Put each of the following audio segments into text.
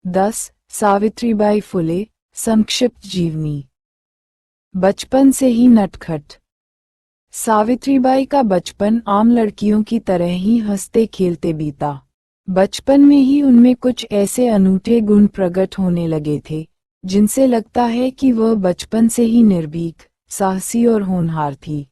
10. सावित्रीबाई फुले, संक्षिप्त जीवनी। बचपन से ही नटखट। सावित्रीबाई का बचपन आम लड़कियों की तरह ही हंसते खेलते बीता। बचपन में ही उनमें कुछ ऐसे अनूठे गुण प्रकट होने लगे थे जिनसे लगता है कि वह बचपन से ही निर्भीक, साहसी और होनहार थी।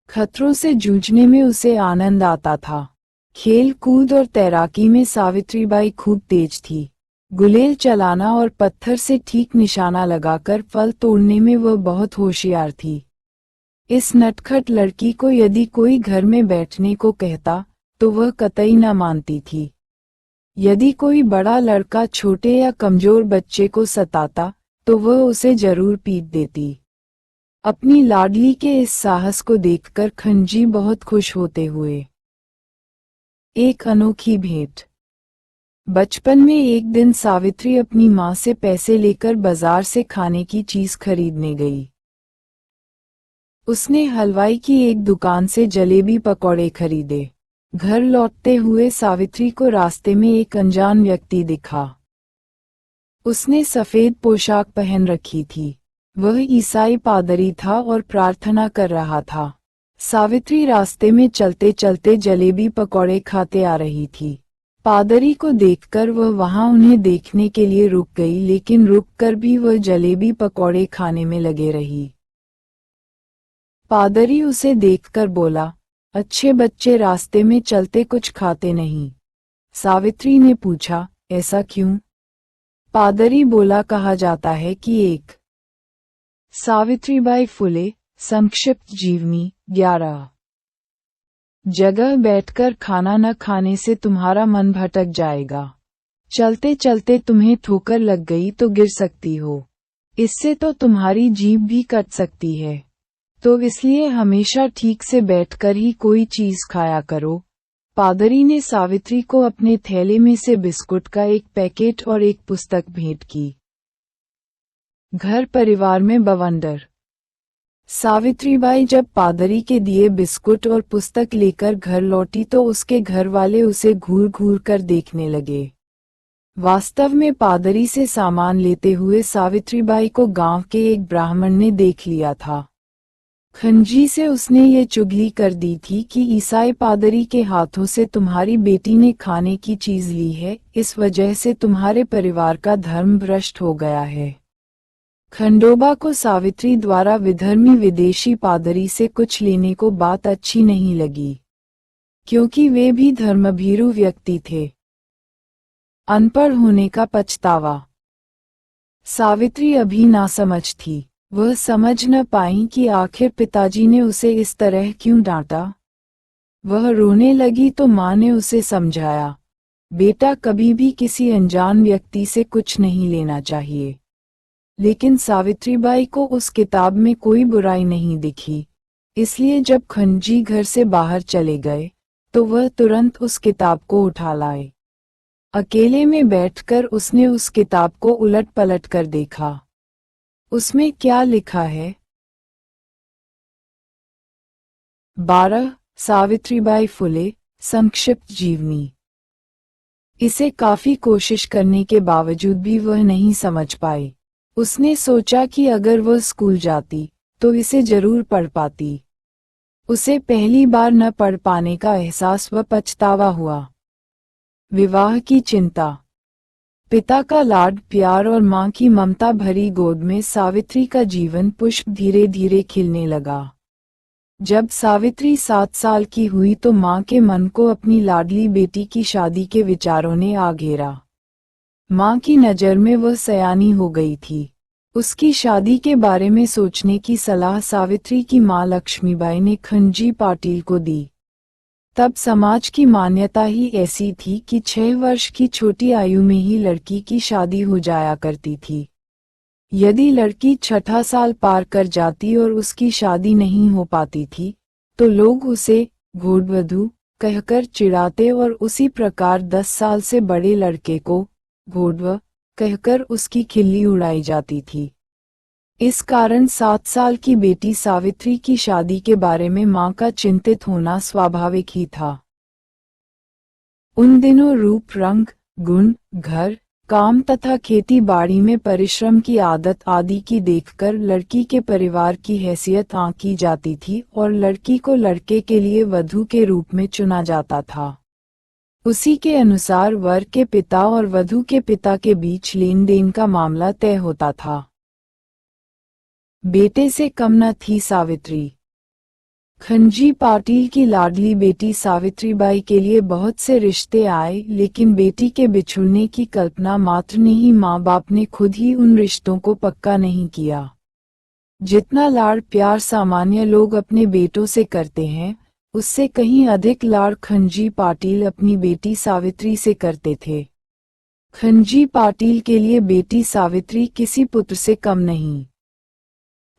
खतरों से जूझने में उसे आनंद आता था। खेल कूद और तैराकी में सावित्रीबाई खूब तेज थी। गुलेल चलाना और पत्थर से ठीक निशाना लगाकर फल तोड़ने में वह बहुत होशियार थी। इस नटखट लड़की को यदि कोई घर में बैठने को कहता तो वह कतई न मानती थी। यदि कोई बड़ा लड़का छोटे या कमजोर बच्चे को सताता तो वह उसे जरूर पीट देती। अपनी लाडली के इस साहस को देखकर खंजी बहुत खुश होते हुए। एक अनोखी भेंट। बचपन में एक दिन सावित्री अपनी माँ से पैसे लेकर बाजार से खाने की चीज खरीदने गई। उसने हलवाई की एक दुकान से जलेबी पकौड़े खरीदे। घर लौटते हुए सावित्री को रास्ते में एक अनजान व्यक्ति दिखा। उसने सफेद पोशाक पहन रखी थी। वह ईसाई पादरी था और प्रार्थना कर रहा था। सावित्री रास्ते में चलते चलते जलेबी पकौड़े खाते आ रही थी। पादरी को देखकर वह वहां उन्हें देखने के लिए रुक गई, लेकिन रुककर भी वह जलेबी पकौड़े खाने में लगे रही। पादरी उसे देखकर बोला, अच्छे बच्चे रास्ते में चलते कुछ खाते नहीं। सावित्री ने पूछा, ऐसा क्यों? पादरी बोला, कहा जाता है कि एक। सावित्रीबाई फुले, संक्षिप्त जीवनी। 11 जगह बैठकर खाना न खाने से तुम्हारा मन भटक जाएगा। चलते चलते तुम्हें ठोकर लग गई तो गिर सकती हो। इससे तो तुम्हारी जीभ भी कट सकती है। तो इसलिए हमेशा ठीक से बैठकर ही कोई चीज खाया करो। पादरी ने सावित्री को अपने थैले में से बिस्कुट का एक पैकेट और एक पुस्तक भेंट की। घर परिवार में बवंडर। सावित्रीबाई जब पादरी के दिए बिस्कुट और पुस्तक लेकर घर लौटी तो उसके घर वाले उसे घूर घूर कर देखने लगे। वास्तव में पादरी से सामान लेते हुए सावित्रीबाई को गांव के एक ब्राह्मण ने देख लिया था। खंजी से उसने ये चुगली कर दी थी कि ईसाई पादरी के हाथों से तुम्हारी बेटी ने खाने की चीज ली है, इस वजह से तुम्हारे परिवार का धर्म भ्रष्ट हो गया है। खंडोबा को सावित्री द्वारा विधर्मी विदेशी पादरी से कुछ लेने को बात अच्छी नहीं लगी, क्योंकि वे भी धर्मभीरु व्यक्ति थे। अनपढ़ होने का पछतावा। सावित्री अभी नासमझ थी। वह समझ न पाई कि आखिर पिताजी ने उसे इस तरह क्यों डांटा। वह रोने लगी तो माँ ने उसे समझाया, बेटा कभी भी किसी अनजान व्यक्ति से कुछ नहीं लेना चाहिए। लेकिन सावित्रीबाई को उस किताब में कोई बुराई नहीं दिखी, इसलिए जब खंजी घर से बाहर चले गए तो वह तुरंत उस किताब को उठा लाए। अकेले में बैठकर उसने उस किताब को उलट पलट कर देखा। उसमें क्या लिखा है? 12 सावित्रीबाई फुले, संक्षिप्त जीवनी। इसे काफी कोशिश करने के बावजूद भी वह नहीं समझ पाई। उसने सोचा कि अगर वह स्कूल जाती तो इसे जरूर पढ़ पाती। उसे पहली बार न पढ़ पाने का एहसास व पछतावा हुआ। विवाह की चिंता। पिता का लाड प्यार और माँ की ममता भरी गोद में सावित्री का जीवन पुष्प धीरे धीरे खिलने लगा। जब सावित्री 7 साल की हुई तो माँ के मन को अपनी लाडली बेटी की शादी के विचारों ने आ घेरा। माँ की नज़र में वह सयानी हो गई थी। उसकी शादी के बारे में सोचने की सलाह सावित्री की माँ लक्ष्मीबाई ने खंजी पाटिल को दी। तब समाज की मान्यता ही ऐसी थी कि 6 वर्ष की छोटी आयु में ही लड़की की शादी हो जाया करती थी। यदि लड़की 6ठा साल पार कर जाती और उसकी शादी नहीं हो पाती थी तो लोग उसे घोड़वधू कहकर चिढ़ाते और उसी प्रकार 10 साल से बड़े लड़के को घोड़वा कहकर उसकी खिल्ली उड़ाई जाती थी। इस कारण 7 साल की बेटी सावित्री की शादी के बारे में मां का चिंतित होना स्वाभाविक ही था। उन दिनों रूप रंग, गुण, घर, काम तथा खेती बाड़ी में परिश्रम की आदत आदि की देखकर लड़की के परिवार की हैसियत आंकी जाती थी और लड़की को लड़के के लिए वधू के रूप में चुना जाता था। उसी के अनुसार वर के पिता और वधू के पिता के बीच लेन देन का मामला तय होता था। बेटे से कम न थी सावित्री। खंजी पाटिल की लाडली बेटी सावित्रीबाई के लिए बहुत से रिश्ते आए, लेकिन बेटी के बिछुड़ने की कल्पना मात्र ने ही माँ बाप ने खुद ही उन रिश्तों को पक्का नहीं किया। जितना लाड़ प्यार सामान्य लोग अपने बेटों से करते हैं, उससे कहीं अधिक लाड़ खंजी पाटिल अपनी बेटी सावित्री से करते थे। खंजी पाटिल के लिए बेटी सावित्री किसी पुत्र से कम नहीं।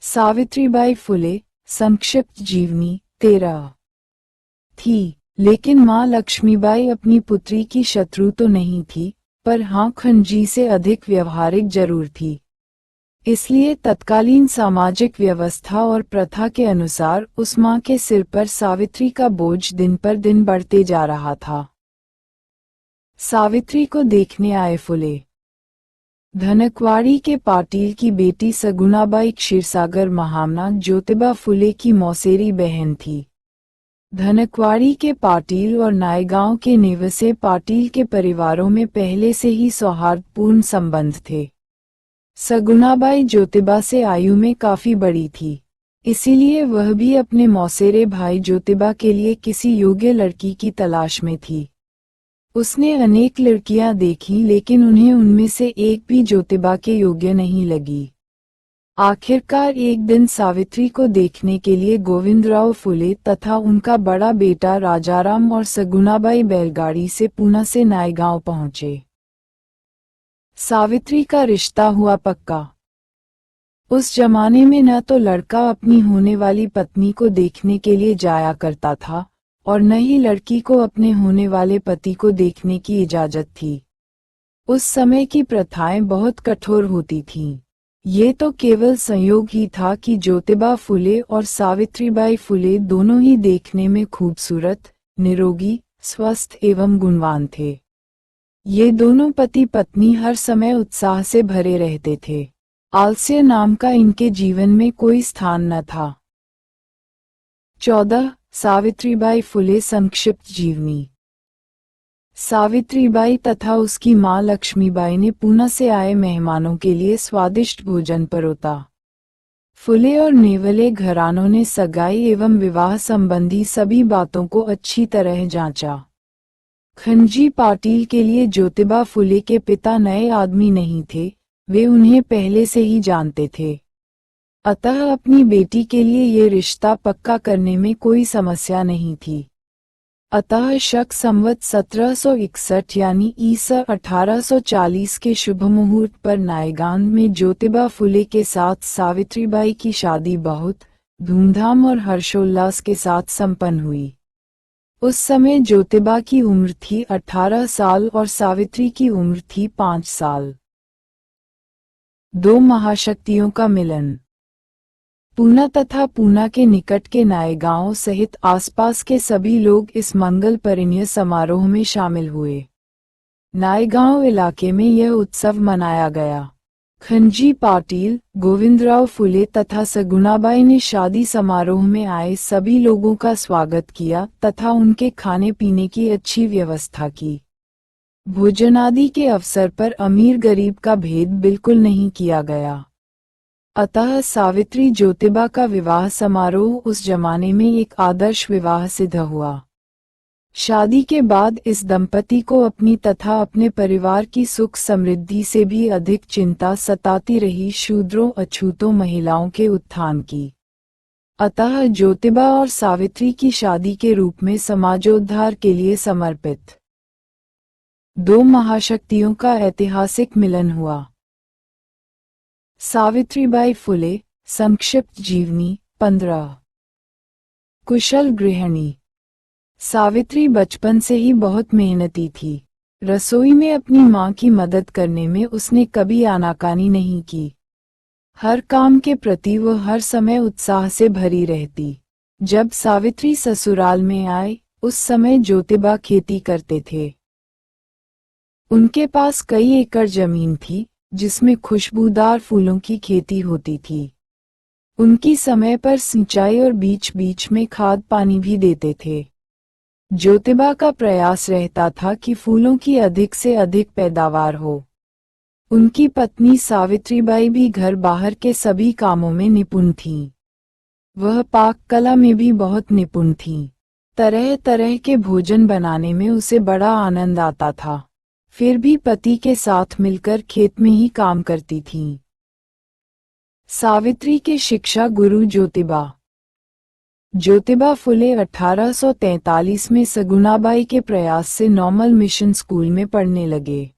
सावित्रीबाई फुले संक्षिप्त जीवनी 13 थी, लेकिन मां लक्ष्मीबाई अपनी पुत्री की शत्रु तो नहीं थी, पर हां खंजी से अधिक व्यवहारिक जरूर थी। इसलिए तत्कालीन सामाजिक व्यवस्था और प्रथा के अनुसार उस मां के सिर पर सावित्री का बोझ दिन पर दिन बढ़ते जा रहा था। सावित्री को देखने आए फुले। धनकवाड़ी के पाटिल की बेटी सगुणाबाई क्षीरसागर महामना ज्योतिबा फुले की मौसेरी बहन थी। धनकवाड़ी के पाटिल और नायगांव के निवासी पाटिल के परिवारों में पहले से ही सौहार्दपूर्ण संबंध थे। सगुणाबाई ज्योतिबा से आयु में काफी बड़ी थी, इसीलिए वह भी अपने मौसेरे भाई ज्योतिबा के लिए किसी योग्य लड़की की तलाश में थी। उसने अनेक लड़कियां देखी, लेकिन उन्हें उनमें से एक भी ज्योतिबा के योग्य नहीं लगी। आखिरकार एक दिन सावित्री को देखने के लिए गोविंदराव फुले तथा उनका बड़ा बेटा राजाराम और सगुणाबाई बैलगाड़ी से पूना से नायगांव पहुंचे। सावित्री का रिश्ता हुआ पक्का। उस जमाने में न तो लड़का अपनी होने वाली पत्नी को देखने के लिए जाया करता था और न ही लड़की को अपने होने वाले पति को देखने की इजाजत थी। उस समय की प्रथाएं बहुत कठोर होती थीं। ये तो केवल संयोग ही था कि ज्योतिबा फुले और सावित्रीबाई फुले दोनों ही देखने में खूबसूरत, निरोगी, स्वस्थ एवं गुणवान थे। ये दोनों पति पत्नी हर समय उत्साह से भरे रहते थे। आलस्य नाम का इनके जीवन में कोई स्थान न था। 14 सावित्रीबाई फुले संक्षिप्त जीवनी। सावित्रीबाई तथा उसकी मां लक्ष्मीबाई ने पूना से आए मेहमानों के लिए स्वादिष्ट भोजन परोसा। फुले और नेवले घरानों ने सगाई एवं विवाह संबंधी सभी बातों को अच्छी तरह जांचा। खंजी पाटिल के लिए ज्योतिबा फुले के पिता नए आदमी नहीं थे, वे उन्हें पहले से ही जानते थे। अतः अपनी बेटी के लिए ये रिश्ता पक्का करने में कोई समस्या नहीं थी। अतः शक संवत 1761 यानी ईसा 1840 के शुभ मुहूर्त पर नायगांव में ज्योतिबा फुले के साथ सावित्रीबाई की शादी बहुत धूमधाम और हर्षोल्लास के साथ संपन्न हुई। उस समय ज्योतिबा की उम्र थी 18 साल और सावित्री की उम्र थी 5 साल। दो महाशक्तियों का मिलन। पूना तथा पूना के निकट के नायगांव सहित आसपास के सभी लोग इस मंगल परिणय समारोह में शामिल हुए। नायगांव इलाके में यह उत्सव मनाया गया। खंजी पाटिल, गोविंदराव फुले तथा सगुणाबाई ने शादी समारोह में आए सभी लोगों का स्वागत किया तथा उनके खाने पीने की अच्छी व्यवस्था की। भोजनादि के अवसर पर अमीर गरीब का भेद बिल्कुल नहीं किया गया। अतः सावित्री ज्योतिबा का विवाह समारोह उस जमाने में एक आदर्श विवाह सिद्ध हुआ। शादी के बाद इस दंपति को अपनी तथा अपने परिवार की सुख समृद्धि से भी अधिक चिंता सताती रही शूद्रों अछूतों महिलाओं के उत्थान की। अतः ज्योतिबा और सावित्री की शादी के रूप में समाजोद्धार के लिए समर्पित दो महाशक्तियों का ऐतिहासिक मिलन हुआ। सावित्रीबाई फुले संक्षिप्त जीवनी 15 कुशल गृहिणी। सावित्री बचपन से ही बहुत मेहनती थी। रसोई में अपनी मां की मदद करने में उसने कभी आनाकानी नहीं की। हर काम के प्रति वह हर समय उत्साह से भरी रहती। जब सावित्री ससुराल में आए, उस समय ज्योतिबा खेती करते थे। उनके पास कई एकड़ जमीन थी, जिसमें खुशबूदार फूलों की खेती होती थी। उनकी समय पर सिंचाई और बीच बीच में खाद पानी भी देते थे। ज्योतिबा का प्रयास रहता था कि फूलों की अधिक से अधिक पैदावार हो। उनकी पत्नी सावित्रीबाई भी घर बाहर के सभी कामों में निपुण थीं। वह पाक कला में भी बहुत निपुण थीं। तरह तरह के भोजन बनाने में उसे बड़ा आनंद आता था। फिर भी पति के साथ मिलकर खेत में ही काम करती थीं। सावित्री के शिक्षा गुरु ज्योतिबा। ज्योतिबा फुले 1843 में सगुनाबाई के प्रयास से नॉर्मल मिशन स्कूल में पढ़ने लगे।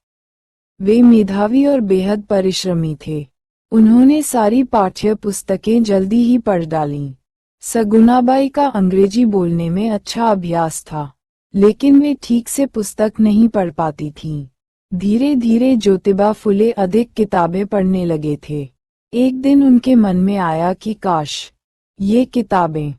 वे मेधावी और बेहद परिश्रमी थे। उन्होंने सारी पाठ्य पुस्तकें जल्दी ही पढ़ डालीं। सगुनाबाई का अंग्रेजी बोलने में अच्छा अभ्यास था, लेकिन वे ठीक से पुस्तक नहीं पढ़ पाती थीं। धीरे धीरे ज्योतिबा फुले अधिक किताबें पढ़ने लगे थे। एक दिन उनके मन में आया कि काश ये किताबें